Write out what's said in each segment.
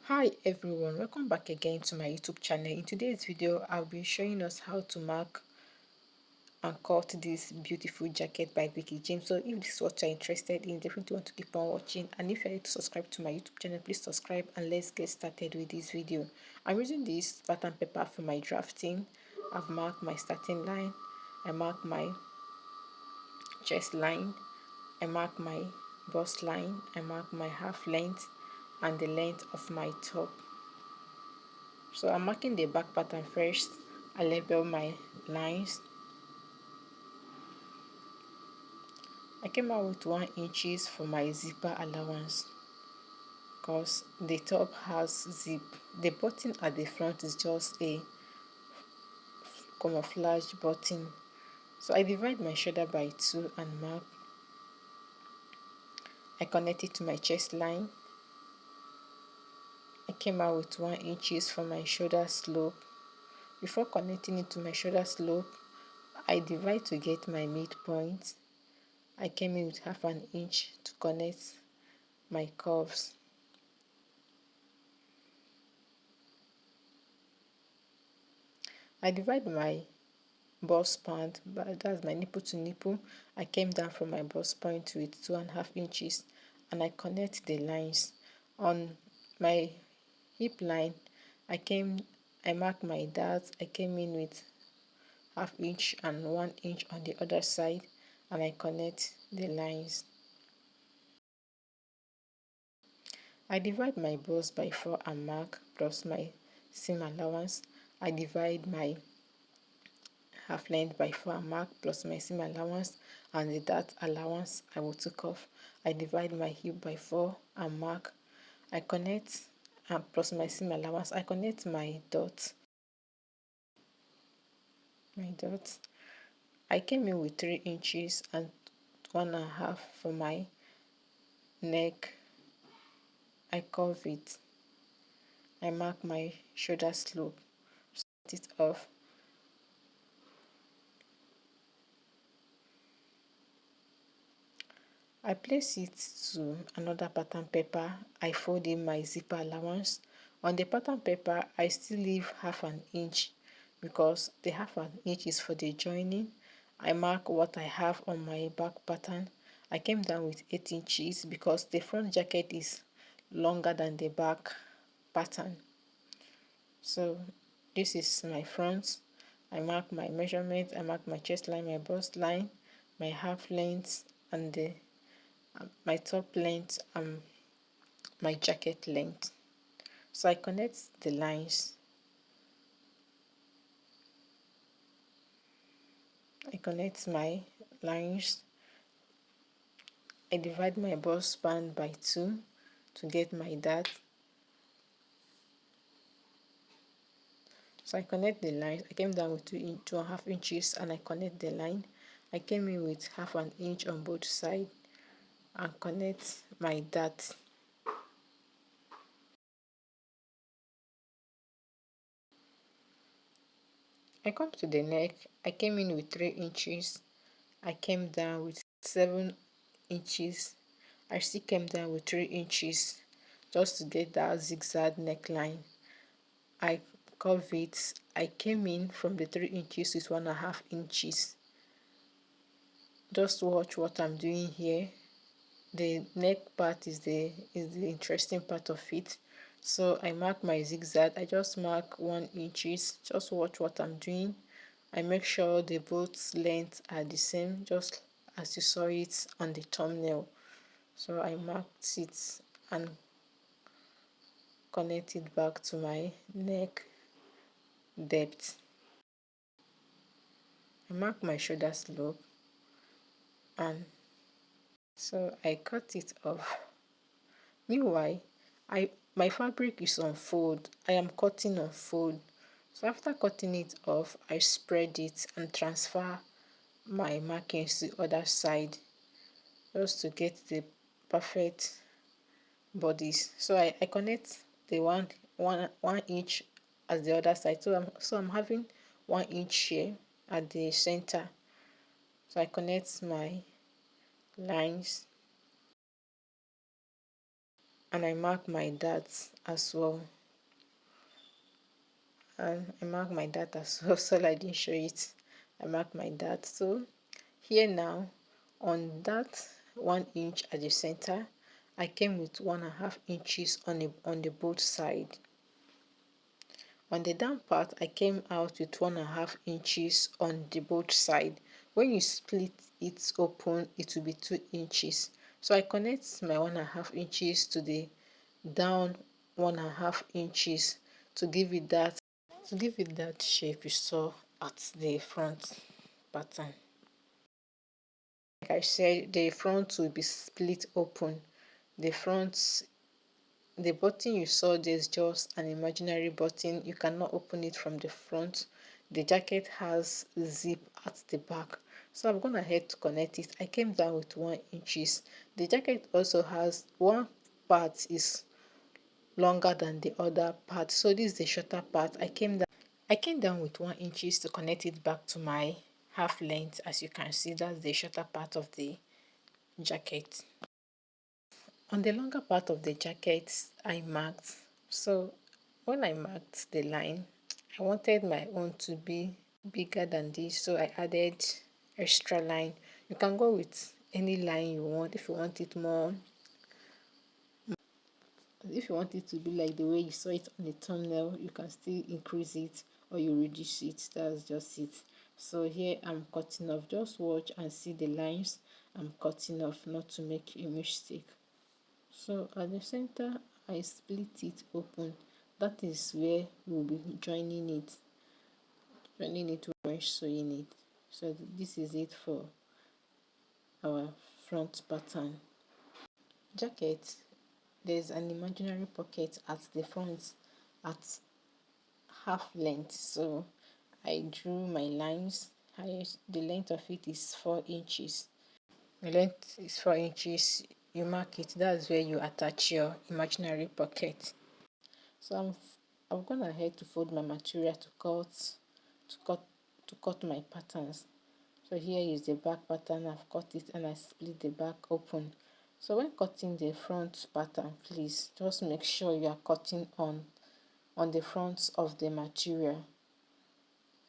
Hi everyone, welcome back again to my YouTube channel. In today's video I'll be showing us how to mark and cut this beautiful jacket by Vicky James. So if this is what you're interested in, definitely want to keep on watching, and if you're yet to subscribe to my YouTube channel, please subscribe and let's get started with this video. I'm using this pattern paper for my drafting. I've marked my starting line, I marked my chest line, I mark my bust line, I mark my half length and the length of my top. So I'm marking the back pattern first. I label my lines. I came out with 1 inches for my zipper allowance because the top has zip. The button at the front is just a camouflage button. So I divide my shoulder by 2 and mark. I connect it to my chest line. I came out with 1 inches for my shoulder slope. Before connecting it to my shoulder slope, I divide to get my midpoint. I came in with half an inch to connect my curves. I divide my bust band, but that's my nipple to nipple. I came down from my bust point with 2.5 inches and I connect the lines. On my hip line, I mark my darts. I came in with half inch and 1 inch on the other side and I connect the lines. I divide my bust by 4 and mark plus my seam allowance. I divide my half length by 4 and mark plus my seam allowance, and the dart allowance I will take off. I divide my hip by 4 and mark. I connect plus my seam allowance. I connect my dot. I came in with 3 inches and 1.5 for my neck. I curve it. I mark my shoulder slope. Set it off. I place it to another pattern paper. I fold in my zipper allowance. On the pattern paper, I still leave half an inch because the half an inch is for the joining. I mark what I have on my back pattern. I came down with 8 inches because the front jacket is longer than the back pattern. So this is my front. I mark my measurement. I mark my chest line, my bust line, my half length, and my top length and my jacket length. So I connect the lines. I connect my lines. I divide my bust band by 2 to get my dart. So I connect the lines. I came down with 2.5 inches and I connect the line. I came in with half an inch on both sides and connect my dart. I come to the neck. I came in with 3 inches. I came down with 7 inches. I still came down with 3 inches just to get that zigzag neckline. I curve it. I came in from the 3 inches with 1.5 inches. Just watch what I'm doing here. The neck part is the interesting part of it. So I mark my zigzag. I just mark 1 inches. Just watch what I'm doing. I make sure the both lengths are the same, just as you saw it on the thumbnail. So I marked it and connect it back to my neck depth. I mark my shoulder slope and so I cut it off. Meanwhile, my fabric is on fold. I am cutting on fold. So after cutting it off, I spread it and transfer my markings to the other side just to get the perfect bodies. So I connect the one inch as the other side. So I'm having 1 inch here at the center. So I connect my lines and I mark my dots as well. And I mark my dot as well, so I didn't show it. I mark my dot. So here now, on that 1 inch at the center, I came with 1.5 inches on the both side. On the down part, I came out with 1.5 inches on the both side. When you split it open, it will be 2 inches. So I connect my 1.5 inches to the down 1.5 inches to give it that shape you saw at the front pattern. Like I said, the front will be split open. The front, the button you saw, there's just an imaginary button. You cannot open it from the front. The jacket has zip at the back, so I'm gonna head to connect it. I came down with 1 inches. The jacket also has one part is longer than the other part, so this is the shorter part. I came down with 1 inches to connect it back to my half length. As you can see, that's the shorter part of the jacket. On the longer part of the jacket, I marked. So when I marked the line, I wanted my own to be bigger than this, so I added extra line. You can go with any line you want. If you want it more, if you want it to be like the way you saw it on the thumbnail, you can still increase it or you reduce it. That's just it. So here I'm cutting off. Just watch and see the lines I'm cutting off, not to make a mistake. So at the center, I split it open. That is where we'll be joining it when sewing it. So this is it for our front pattern. Jacket, there's an imaginary pocket at the front at half length, so I drew my lines. The length of it is 4 inches. The length is 4 inches. You mark it. That's where you attach your imaginary pocket. So I've gone ahead to fold my material to cut my patterns. So here is the back pattern. I've cut it and I split the back open. So when cutting the front pattern, please just make sure you are cutting on the front of the material.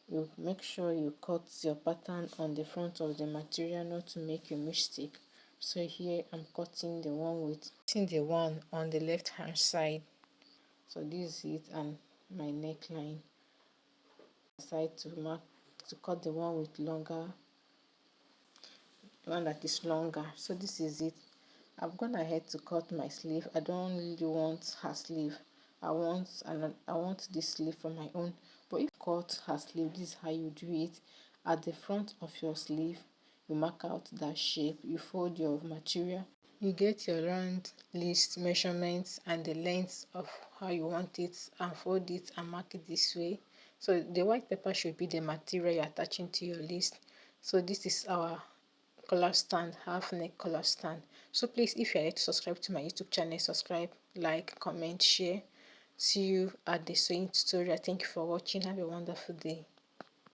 You make sure you cut your pattern on the front of the material, not to make a mistake. So here I'm cutting the one on the left hand side. So this is it, and my neckline. Decide to cut the one with longer, the one that is longer. So this is it. I've gone ahead to cut my sleeve. I don't really want her sleeve. I want this sleeve for my own. But if you cut her sleeve, this is how you do it. At the front of your sleeve, you mark out that shape. You fold your material. You get your round list measurements and the length of how you want it, and fold it and mark it this way. So the white paper should be the material you're attaching to your list. So this is our collar stand, half neck collar stand. So please, if you're yet to subscribe to my YouTube channel, subscribe, like, comment, share. See you at the sewing tutorial. Thank you for watching. Have a wonderful day.